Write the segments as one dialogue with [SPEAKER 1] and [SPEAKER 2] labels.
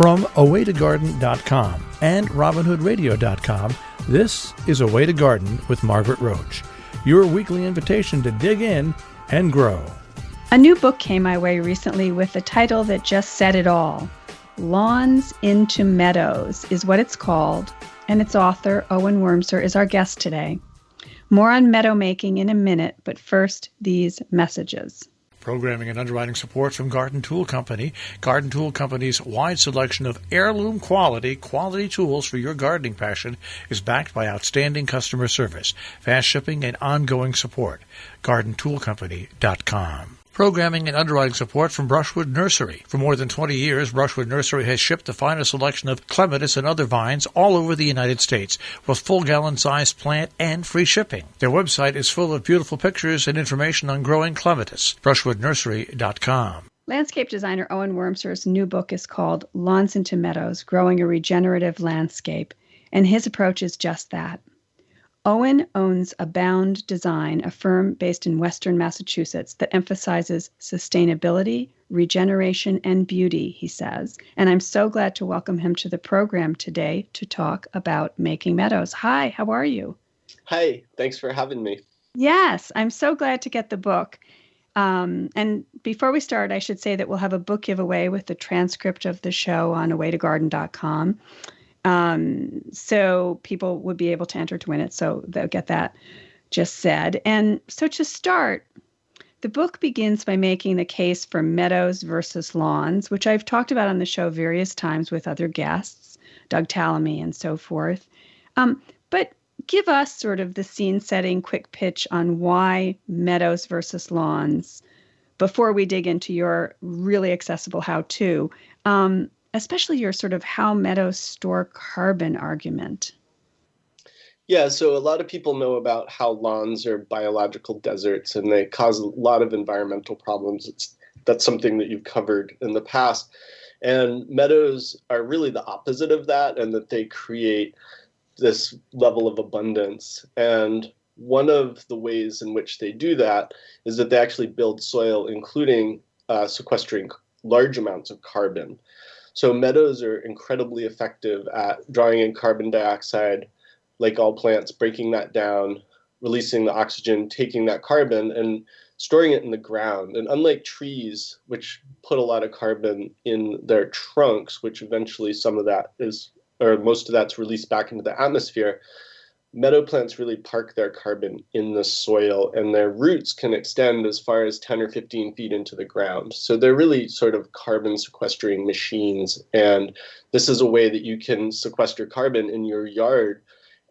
[SPEAKER 1] From awaytogarden.com and robinhoodradio.com, this is A Way to Garden with Margaret Roach, your weekly invitation to dig in and grow.
[SPEAKER 2] A new book came my way recently with a title that just said it all. Lawns into Meadows is what it's called, and its author, Owen Wormser, is our guest today. More on meadow making in a minute, but first, these messages.
[SPEAKER 1] Programming and underwriting support from Garden Tool Company. Garden Tool Company's wide selection of heirloom quality tools for your gardening passion is backed by outstanding customer service, fast shipping, and ongoing support. GardenToolCompany.com. Programming and underwriting support from Brushwood Nursery. For more than 20 years, Brushwood Nursery has shipped the finest selection of clematis and other vines all over the United States with full gallon-sized plant and free shipping. Their website is full of beautiful pictures and information on growing clematis. BrushwoodNursery.com.
[SPEAKER 2] Landscape designer Owen Wormser's new book is called Lawns into Meadows, Growing a Regenerative Landscape, and his approach is just that. Owen owns Abound Design, a firm based in Western Massachusetts that emphasizes sustainability, regeneration, and beauty, he says. And I'm so glad to welcome him to the program today to talk about making meadows. Hi, how are you?
[SPEAKER 3] Hi, thanks for having me.
[SPEAKER 2] Yes, I'm so glad to get the book. And before we start, I should say that we'll have a book giveaway with the transcript of the show on awaytogarden.com. So people would be able to enter to win it. So they'll get that just said. And so to start, the book begins by making the case for meadows versus lawns, which I've talked about on the show various times with other guests, Doug Tallamy and so forth. But give us sort of the scene-setting quick pitch on why meadows versus lawns before we dig into your really accessible how-to. Especially your sort of how meadows store carbon argument.
[SPEAKER 3] Yeah, so a lot of people know about how lawns are biological deserts and they cause a lot of environmental problems. That's something that you've covered in the past. And meadows are really the opposite of that, and that they create this level of abundance. And one of the ways in which they do that is that they actually build soil, including sequestering large amounts of carbon. So meadows are incredibly effective at drawing in carbon dioxide, like all plants, breaking that down, releasing the oxygen, taking that carbon and storing it in the ground. And unlike trees, which put a lot of carbon in their trunks, which eventually some of that is, or most of that's released back into the atmosphere, meadow plants really park their carbon in the soil, and their roots can extend as far as 10 or 15 feet into the ground. So they're really sort of carbon sequestering machines. And this is a way that you can sequester carbon in your yard.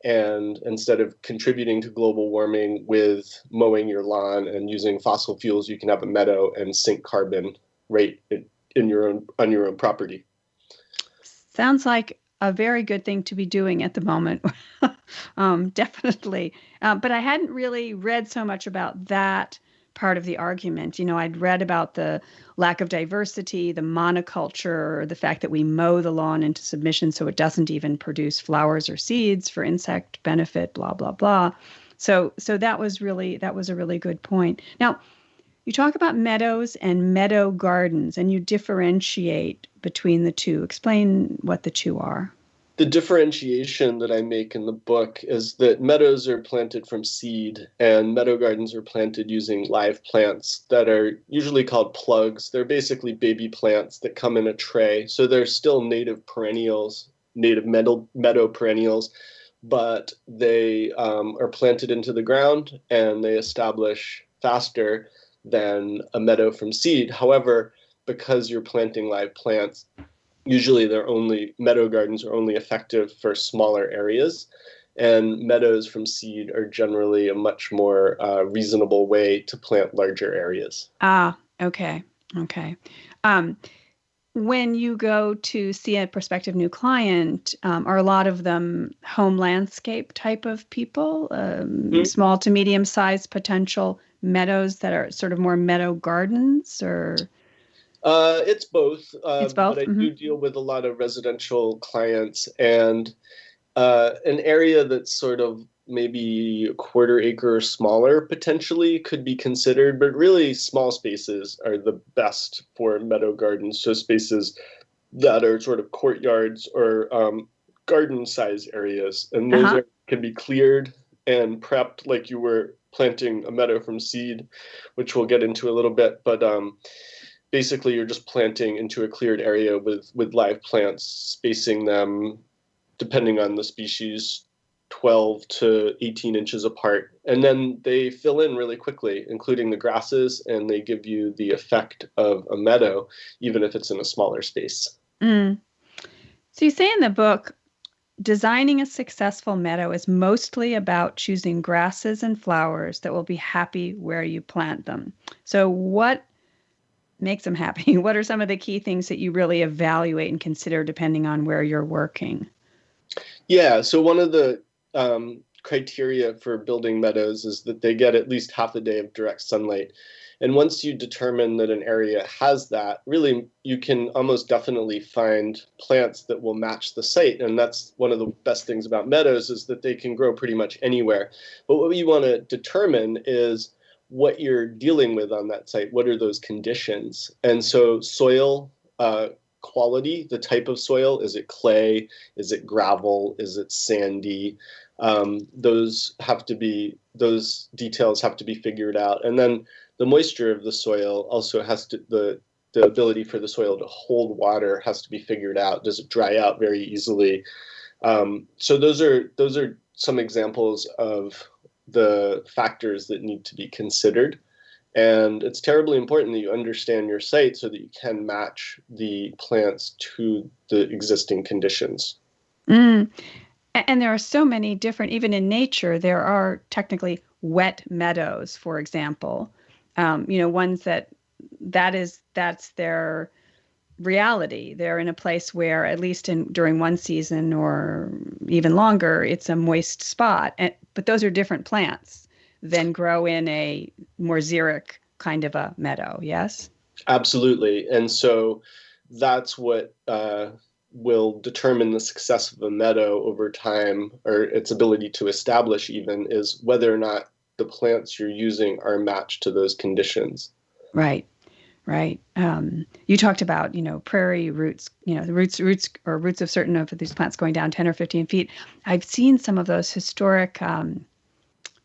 [SPEAKER 3] And instead of contributing to global warming with mowing your lawn and using fossil fuels, you can have a meadow and sink carbon right on your own property.
[SPEAKER 2] Sounds like a very good thing to be doing at the moment. Definitely. But I hadn't really read so much about that part of the argument. You know, I'd read about the lack of diversity, the monoculture, the fact that we mow the lawn into submission so it doesn't even produce flowers or seeds for insect benefit, blah, blah, blah. So that was a really good point. Now, you talk about meadows and meadow gardens, and you differentiate between the two. Explain what the two are.
[SPEAKER 3] The differentiation that I make in the book is that meadows are planted from seed and meadow gardens are planted using live plants that are usually called plugs. They're basically baby plants that come in a tray. So they're still native perennials, native meadow perennials, but they are planted into the ground and they establish faster than a meadow from seed. However, because you're planting live plants, usually meadow gardens are only effective for smaller areas, and meadows from seed are generally a much more reasonable way to plant larger areas.
[SPEAKER 2] Okay. When you go to see a prospective new client, are a lot of them home landscape type of people, small to medium-sized potential meadows that are sort of more meadow gardens, or?
[SPEAKER 3] It's both.
[SPEAKER 2] It's both.
[SPEAKER 3] But I do deal with a lot of residential clients, and an area that's sort of maybe a quarter acre or smaller potentially could be considered, but really small spaces are the best for meadow gardens. So spaces that are sort of courtyards or garden size areas. And those
[SPEAKER 2] Uh-huh.
[SPEAKER 3] can be cleared and prepped like you were planting a meadow from seed, which we'll get into a little bit. But basically, you're just planting into a cleared area with live plants, spacing them, depending on the species, 12 to 18 inches apart. And then they fill in really quickly, including the grasses, and they give you the effect of a meadow, even if it's in a smaller space.
[SPEAKER 2] Mm. So you say in the book, designing a successful meadow is mostly about choosing grasses and flowers that will be happy where you plant them. So what makes them happy? What are some of the key things that you really evaluate and consider depending on where you're working?
[SPEAKER 3] Yeah, so one of the criteria for building meadows is that they get at least half a day of direct sunlight. And once you determine that an area has that, really you can almost definitely find plants that will match the site. And that's one of the best things about meadows, is that they can grow pretty much anywhere. But what you want to determine is what you're dealing with on that site. What are those conditions? And so soil quality, the type of soil, is it clay? Is it gravel? Is it sandy? Those details have to be figured out. And then the moisture of the soil also has to, the ability for the soil to hold water has to be figured out. Does it dry out very easily? So those are some examples of the factors that need to be considered. And it's terribly important that you understand your site so that you can match the plants to the existing conditions.
[SPEAKER 2] Mm. And there are so many different, even in nature, there are technically wet meadows, for example. Ones that's their reality. They're in a place where, at least during one season or even longer, it's a moist spot. But those are different plants than grow in a more xeric kind of a meadow. Yes?
[SPEAKER 3] Absolutely. And so that's what will determine the success of a meadow over time, or its ability to establish even, is whether or not the plants you're using are matched to those conditions.
[SPEAKER 2] Right. Right. You talked about, prairie roots, the roots of certain of these plants going down 10 or 15 feet. I've seen some of those historic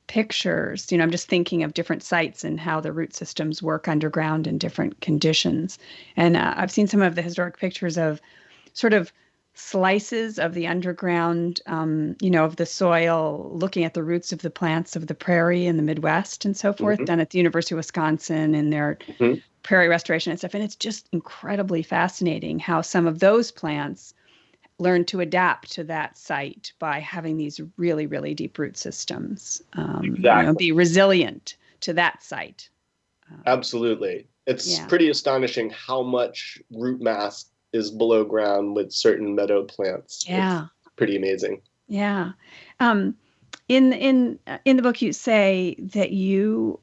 [SPEAKER 2] pictures. I'm just thinking of different sites and how the root systems work underground in different conditions. And I've seen some of the historic pictures of sort of slices of the underground, of the soil, looking at the roots of the plants of the prairie in the Midwest and so forth, done at the University of Wisconsin in their prairie restoration and stuff. And it's just incredibly fascinating how some of those plants learn to adapt to that site by having these really, really deep root systems, be resilient to that site.
[SPEAKER 3] Absolutely. It's pretty astonishing how much root mass is below ground with certain meadow plants.
[SPEAKER 2] Yeah.
[SPEAKER 3] It's pretty amazing.
[SPEAKER 2] Yeah. In the book, you say that you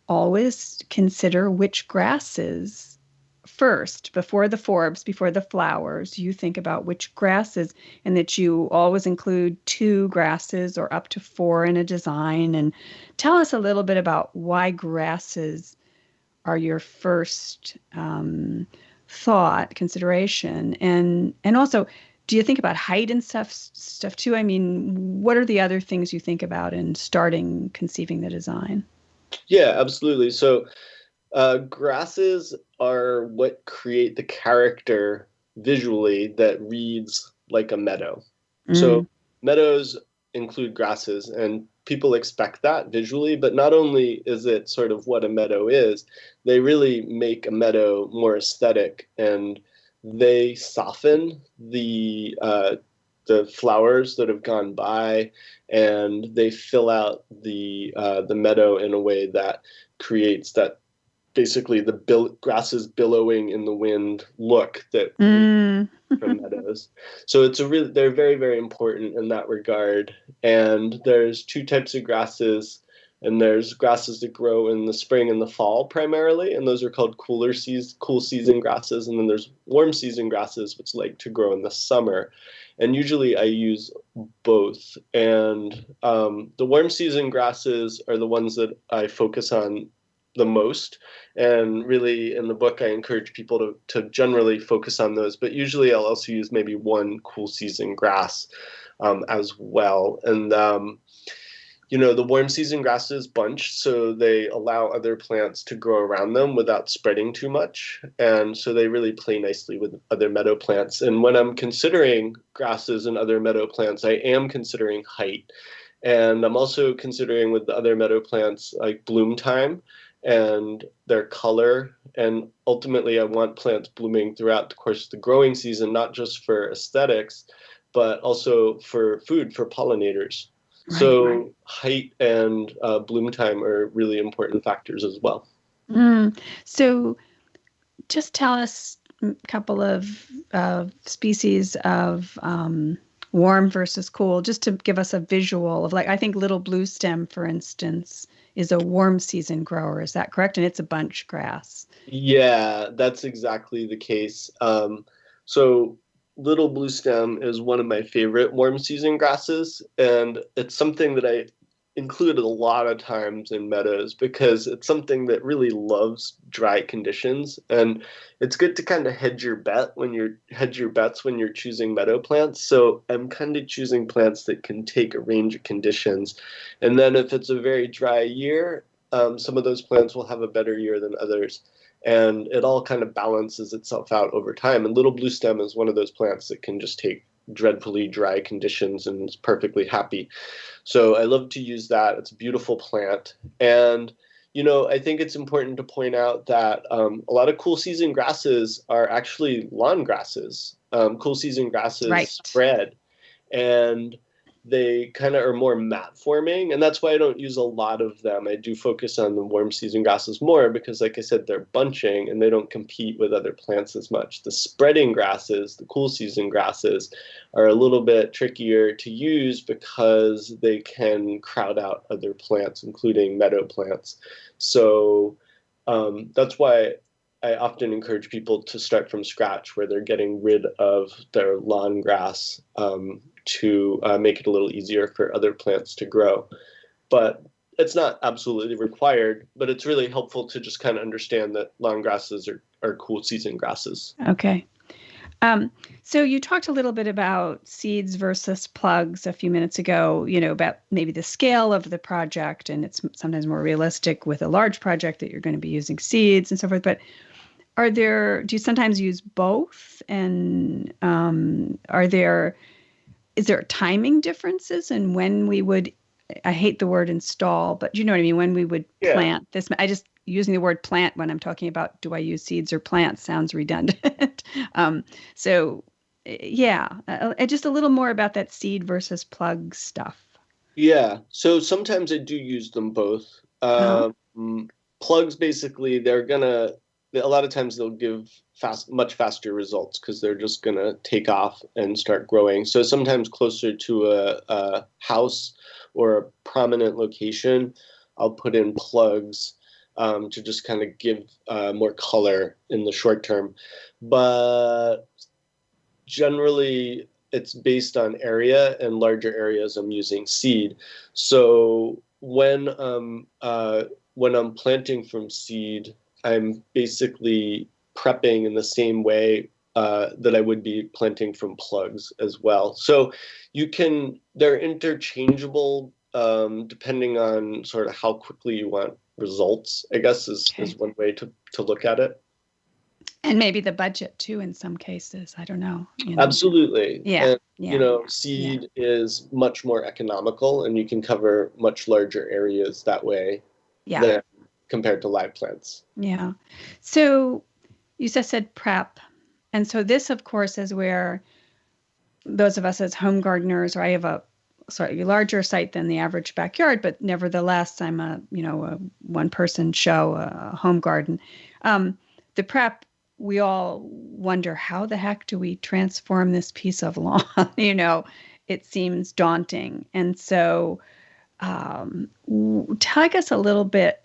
[SPEAKER 2] always consider which grasses first, before the forbs, before the flowers. You think about which grasses, and that you always include 2 grasses or up to 4 in a design. And tell us a little bit about why grasses are your first consideration, and also, do you think about height and stuff too? I mean, what are the other things you think about in conceiving the design?
[SPEAKER 3] Yeah, absolutely. So grasses are what create the character visually that reads like a meadow. So meadows include grasses, and people expect that visually, but not only is it sort of what a meadow is, they really make a meadow more aesthetic, and they soften the flowers that have gone by, and they fill out the meadow in a way that creates that, basically the grasses billowing in the wind look that from meadows. So they're very, very important in that regard. And there's 2 types of grasses, and there's grasses that grow in the spring and the fall primarily, and those are called cool season grasses. And then there's warm season grasses, which like to grow in the summer. And usually I use both. And the warm season grasses are the ones that I focus on the most. And really, in the book, I encourage people to generally focus on those. But usually, I'll also use maybe one cool season grass as well. And the warm season grasses bunch, so they allow other plants to grow around them without spreading too much. And so they really play nicely with other meadow plants. And when I'm considering grasses and other meadow plants, I am considering height. And I'm also considering with the other meadow plants like bloom time and their color. And ultimately, I want plants blooming throughout the course of the growing season, not just for aesthetics, but also for food, for pollinators.
[SPEAKER 2] Right,
[SPEAKER 3] so
[SPEAKER 2] right.
[SPEAKER 3] height and bloom time are really important factors as well.
[SPEAKER 2] So just tell us a couple of species of warm versus cool, just to give us a visual of, like, I think little blue stem, for instance, is a warm season grower. Is that correct? And it's a bunch grass.
[SPEAKER 3] Yeah, that's exactly the case. So little blue stem is one of my favorite warm season grasses, and it's something that I include a lot of times in meadows because it's something that really loves dry conditions. And it's good to kind of hedge your bets when you're choosing meadow plants. So I'm kind of choosing plants that can take a range of conditions. And then if it's a very dry year, some of those plants will have a better year than others. And it all kind of balances itself out over time. And little blue stem is one of those plants that can just take dreadfully dry conditions and is perfectly happy. So I love to use that. It's a beautiful plant. And, I think it's important to point out that a lot of cool season grasses are actually lawn grasses. Cool season grasses spread, and they kind of are more mat forming. And that's why I don't use a lot of them. I do focus on the warm season grasses more because, like I said, they're bunching and they don't compete with other plants as much. The spreading grasses, the cool season grasses, are a little bit trickier to use because they can crowd out other plants, including meadow plants. So that's why I often encourage people to start from scratch, where they're getting rid of their lawn grass to make it a little easier for other plants to grow. But it's not absolutely required, but it's really helpful to just kind of understand that lawn grasses are cool season grasses.
[SPEAKER 2] Okay. So you talked a little bit about seeds versus plugs a few minutes ago, about maybe the scale of the project, and it's sometimes more realistic with a large project that you're going to be using seeds and so forth. But do you sometimes use both? And is there timing differences in when we would, I hate the word install, but you know what I mean, when we would plant this? I just, using the word plant when I'm talking about, do I use seeds or plants, sounds redundant. Just a little more about that seed versus plug stuff.
[SPEAKER 3] Yeah, so sometimes I do use them both. Plugs, basically, a lot of times they'll give much faster results because they're just going to take off and start growing. So sometimes closer to a house or a prominent location, I'll put in plugs to just kind of give more color in the short term. But generally, it's based on area, and larger areas I'm using seed. So when I'm planting from seed, I'm basically prepping in the same way that I would be planting from plugs as well. So they're interchangeable depending on sort of how quickly you want results, I guess is one way to look at it.
[SPEAKER 2] And maybe the budget too, in some cases. I don't know.
[SPEAKER 3] Absolutely.
[SPEAKER 2] Yeah.
[SPEAKER 3] And, seed is much more economical, and you can cover much larger areas that way than compared to live plants. Yeah.
[SPEAKER 2] So you just said prep. And so this, of course, is where those of us as home gardeners, or I have a slightly larger site than the average backyard, but nevertheless, I'm a one-person show, a home garden. The prep, we all wonder, how the heck do we transform this piece of lawn? It seems daunting. And so take us a little bit,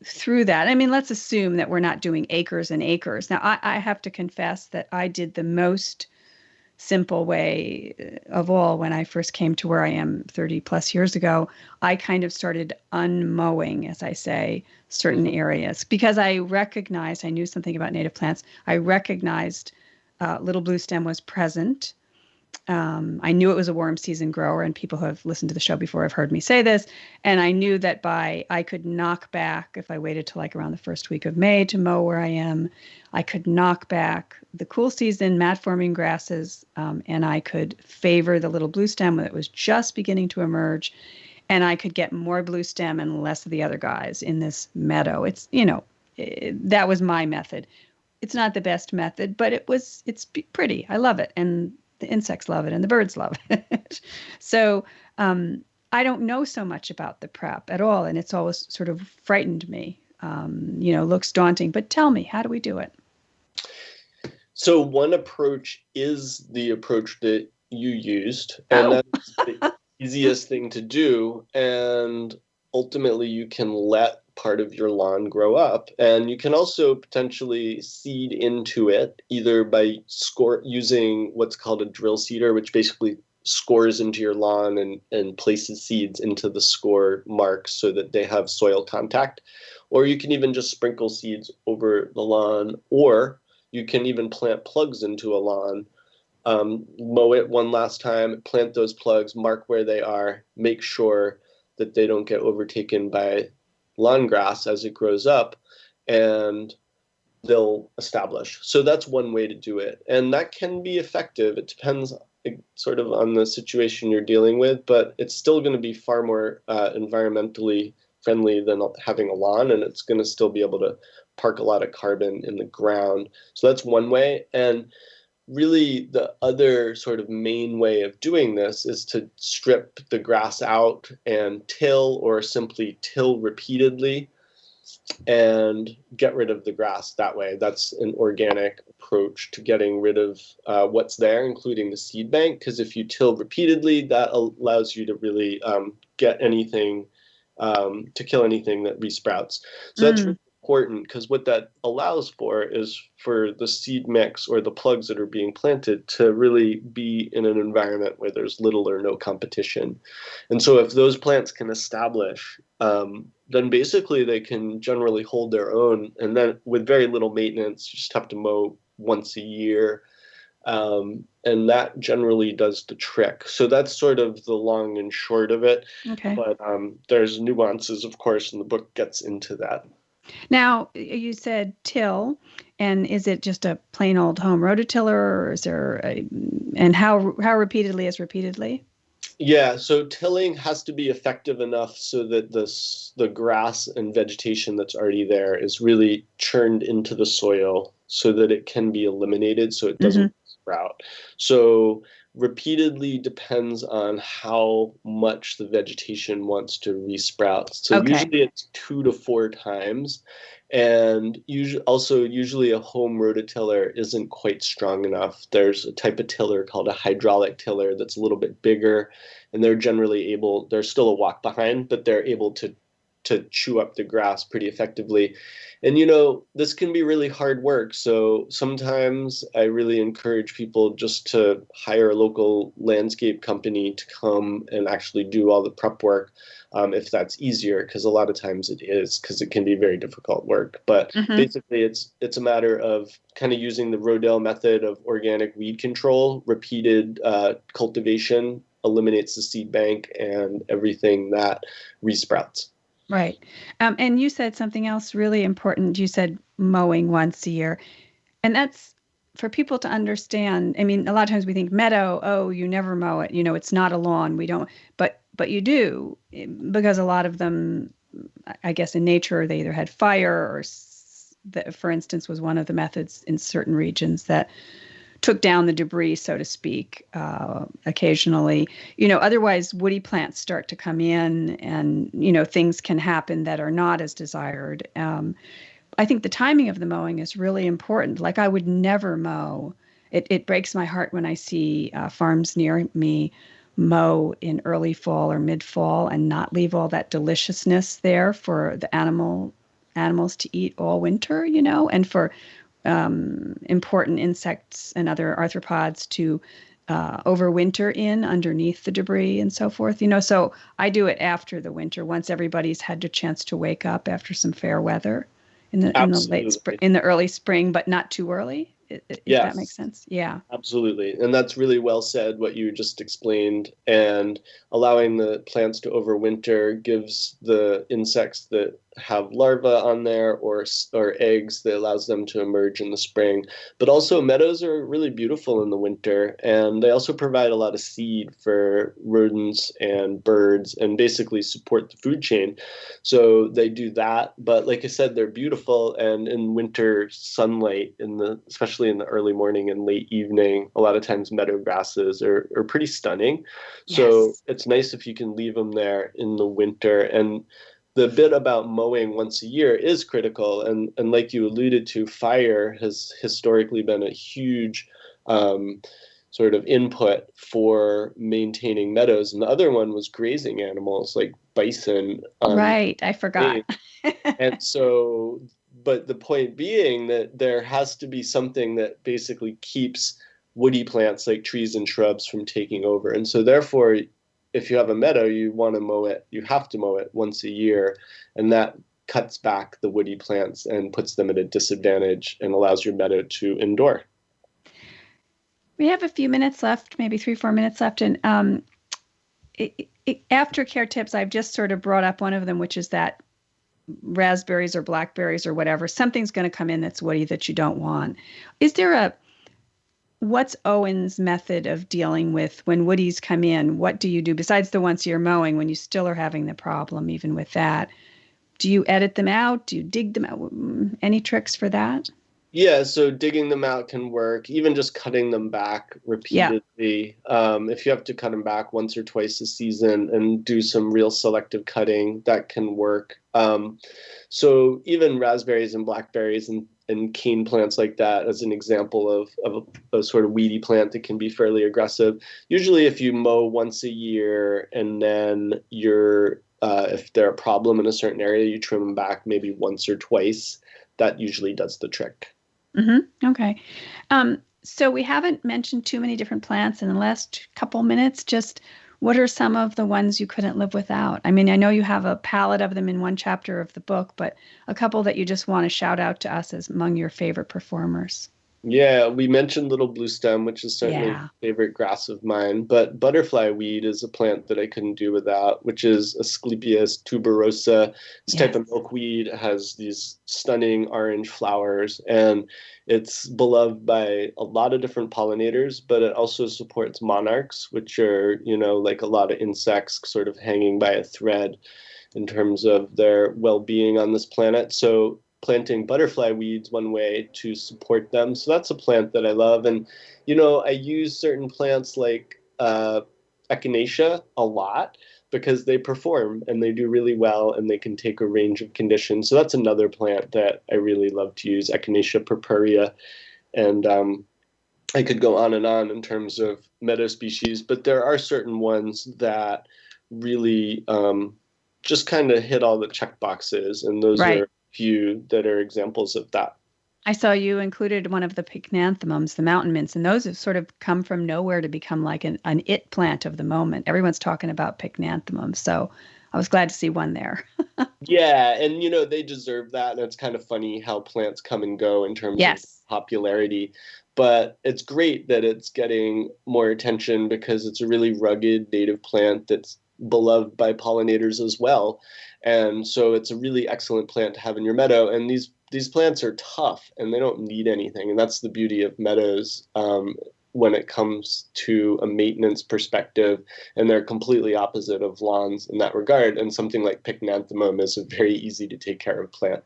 [SPEAKER 2] through that. I mean, let's assume that we're not doing acres and acres. Now, I have to confess that I did the most simple way of all. When I first came to where I am 30 plus years ago, I kind of started unmowing, as I say, certain areas because I knew something about native plants. I recognized little blue stem was present. I knew it was a warm season grower, and people who have listened to the show before have heard me say this. And I knew that I could knock back, if I waited till like around the first week of May to mow where I am, I could knock back the cool season mat forming grasses, and I could favor the little blue stem that was just beginning to emerge. And I could get more blue stem and less of the other guys in this meadow. That was my method. It's not the best method, but it's pretty. I love it. And the insects love it and the birds love it. So I don't know so much about the prep at all. And it's always sort of frightened me, looks daunting. But tell me, how do we do it?
[SPEAKER 3] So one approach is the approach that you used. And that's the easiest thing to do. And ultimately, you can let part of your lawn grow up, and you can also potentially seed into it either by using what's called a drill seeder, which basically scores into your lawn and places seeds into the score marks so that they have soil contact, or you can even just sprinkle seeds over the lawn, or you can even plant plugs into a lawn, mow it one last time, plant those plugs, mark where they are, make sure that they don't get overtaken by lawn grass as it grows up, and they'll establish. So that's one way to do it. And that can be effective. It depends sort of on the situation you're dealing with, but it's still going to be far more environmentally friendly than having a lawn, and it's going to still be able to park a lot of carbon in the ground. So that's one way. And really, the other sort of main way of doing this is to strip the grass out and till, or simply till repeatedly and get rid of the grass that way. That's an organic approach to getting rid of what's there, including the seed bank, because if you till repeatedly, that allows you to really get anything, to kill anything that resprouts. So that's really important, because what that allows for is for the seed mix or the plugs that are being planted to really be in an environment where there's little or no competition. And so if those plants can establish, then basically they can generally hold their own. And then with very little maintenance, you just have to mow once a year. And that generally does the trick. So that's sort of the long and short of it.
[SPEAKER 2] Okay.
[SPEAKER 3] But there's nuances, of course, and the book gets into that.
[SPEAKER 2] Now, you said till, and is it just a plain old home rototiller, or is there and how repeatedly is repeatedly?
[SPEAKER 3] Yeah, so tilling has to be effective enough so that the grass and vegetation that's already there is really churned into the soil so that it can be eliminated so it doesn't sprout. So repeatedly depends on how much the vegetation wants to resprout. So usually it's 2 to 4 times. And usually a home rototiller isn't quite strong enough. There's a type of tiller called a hydraulic tiller that's a little bit bigger, and they're still a walk behind, but they're able to chew up the grass pretty effectively. And, this can be really hard work. So sometimes I really encourage people just to hire a local landscape company to come and actually do all the prep work, if that's easier, because a lot of times it is, because it can be very difficult work. But basically it's a matter of kind of using the Rodell method of organic weed control. Repeated cultivation eliminates the seed bank and everything that resprouts.
[SPEAKER 2] Right. And you said something else really important. You said mowing once a year. And that's for people to understand. I mean, a lot of times we think meadow, oh, you never mow it. It's not a lawn. We don't. But you do, because a lot of them, I guess, in nature, they either had fire or, for instance, was one of the methods in certain regions that took down the debris, so to speak, occasionally. Otherwise woody plants start to come in and, things can happen that are not as desired. I think the timing of the mowing is really important. Like, I would never mow. It breaks my heart when I see farms near me mow in early fall or mid-fall and not leave all that deliciousness there for the animals to eat all winter, and for important insects and other arthropods to overwinter in underneath the debris and so forth. So I do it after the winter, once everybody's had a chance to wake up after some fair weather in the late spring,
[SPEAKER 3] Absolutely.
[SPEAKER 2] in the early spring, but not too early. If that makes
[SPEAKER 3] Yes.
[SPEAKER 2] sense. Yeah.
[SPEAKER 3] Absolutely. And that's really well said, what you just explained. And allowing the plants to overwinter gives the insects that have larvae on there or eggs that allows them to emerge in the spring. But also meadows are really beautiful in the winter, and they also provide a lot of seed for rodents and birds and basically support the food chain. So they do that. But like I said, they're beautiful, and in winter sunlight, especially in the early morning and late evening, a lot of times meadow grasses are pretty stunning. So
[SPEAKER 2] Yes.
[SPEAKER 3] it's nice if you can leave them there in the winter. And the bit about mowing once a year is critical. And like you alluded to, fire has historically been a huge sort of input for maintaining meadows. And the other one was grazing animals like bison on
[SPEAKER 2] Right. I forgot.
[SPEAKER 3] hay. And so, but the point being that there has to be something that basically keeps woody plants like trees and shrubs from taking over. And so therefore, if you have a meadow, you want to mow it, you have to mow it once a year. And that cuts back the woody plants and puts them at a disadvantage and allows your meadow to endure.
[SPEAKER 2] We have a few minutes left, maybe 3-4 minutes left. And aftercare tips, I've just sort of brought up one of them, which is that raspberries or blackberries or whatever, something's going to come in that's woody that you don't want. Is there what's Owen's method of dealing with when woodies come in? What do you do besides the once a year mowing when you still are having the problem, even with that? Do you edit them out? Do you dig them out? Any tricks for that?
[SPEAKER 3] Yeah, so digging them out can work, even just cutting them back
[SPEAKER 2] Yeah.
[SPEAKER 3] repeatedly. If you have to cut them back once or twice a season and do some real selective cutting, that can work. So even raspberries and blackberries and cane plants like that, as an example of a sort of weedy plant that can be fairly aggressive. Usually if you mow once a year and then if they're a problem in a certain area, you trim them back maybe once or twice. That usually does the trick.
[SPEAKER 2] Mm-hmm. Okay. So we haven't mentioned too many different plants in the last couple minutes. Just what are some of the ones you couldn't live without? I mean, I know you have a palette of them in one chapter of the book, but a couple that you just want to shout out to us as among your favorite performers.
[SPEAKER 3] Yeah, we mentioned little blue stem, which is certainly
[SPEAKER 2] Yeah.
[SPEAKER 3] a favorite grass of mine, but butterfly weed is a plant that I couldn't do without, which is Asclepias tuberosa. This type
[SPEAKER 2] Yes.
[SPEAKER 3] of milkweed has these stunning orange flowers, and it's beloved by a lot of different pollinators, but it also supports monarchs, which are, like a lot of insects sort of hanging by a thread in terms of their well-being on this planet. So planting butterfly weeds one way to support them. So that's a plant that I love. And, I use certain plants like echinacea a lot because they perform and they do really well and they can take a range of conditions. So that's another plant that I really love to use, Echinacea purpurea. And I could go on and on in terms of meadow species, but there are certain ones that really just kind of hit all the check boxes. And those
[SPEAKER 2] Right.
[SPEAKER 3] are few that are examples of that.
[SPEAKER 2] I saw you included one of the Pygmanthemums, the mountain mints, and those have sort of come from nowhere to become like an it plant of the moment. Everyone's talking about Pygmanthemums, so I was glad to see one there.
[SPEAKER 3] Yeah, and they deserve that, and it's kind of funny how plants come and go in terms of
[SPEAKER 2] Yes.
[SPEAKER 3] popularity. But it's great that it's getting more attention because it's a really rugged native plant that's beloved by pollinators as well. And so it's a really excellent plant to have in your meadow. And these plants are tough and they don't need anything. And that's the beauty of meadows when it comes to a maintenance perspective. And they're completely opposite of lawns in that regard. And something like Pygmanthemum is a very easy to take care of plant.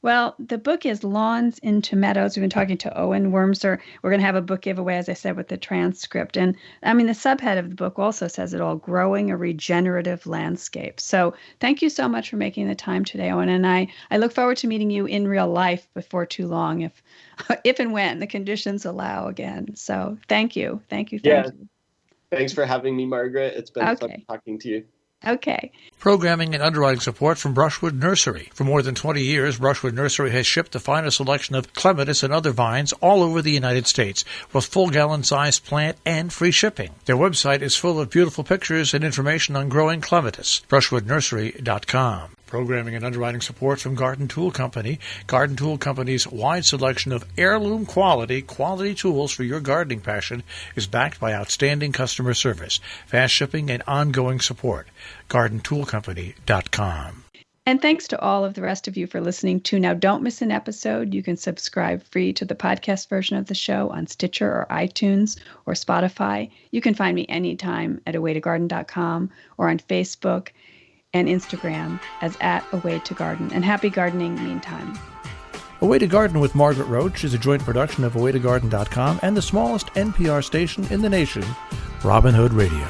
[SPEAKER 2] Well, the book is Lawns into Meadows. We've been talking to Owen Wormser. We're going to have a book giveaway, as I said, with the transcript. And I mean, the subhead of the book also says it all, Growing a Regenerative Landscape. So thank you so much for making the time today, Owen. And I look forward to meeting you in real life before too long, if and when the conditions allow again. So thank you. Thank you.
[SPEAKER 3] Yeah. Thanks for having me, Margaret. It's been fun
[SPEAKER 2] Okay.
[SPEAKER 3] talking to you.
[SPEAKER 2] Okay.
[SPEAKER 1] Programming and underwriting support from Brushwood Nursery. For more than 20 years, Brushwood Nursery has shipped the finest selection of clematis and other vines all over the United States, with full gallon-sized plant and free shipping. Their website is full of beautiful pictures and information on growing clematis. BrushwoodNursery.com. Programming and underwriting support from Garden Tool Company. Garden Tool Company's wide selection of heirloom quality tools for your gardening passion is backed by outstanding customer service, fast shipping, and ongoing support. GardenToolCompany.com.
[SPEAKER 2] And thanks to all of the rest of you for listening too. Now, don't miss an episode. You can subscribe free to the podcast version of the show on Stitcher or iTunes or Spotify. You can find me anytime at awaytogarden.com or on Facebook and Instagram as @awaytogarden. And happy gardening meantime.
[SPEAKER 1] A Way to Garden with Margaret Roach is a joint production of awaytogarden.com and the smallest NPR station in the nation, Robin Hood Radio.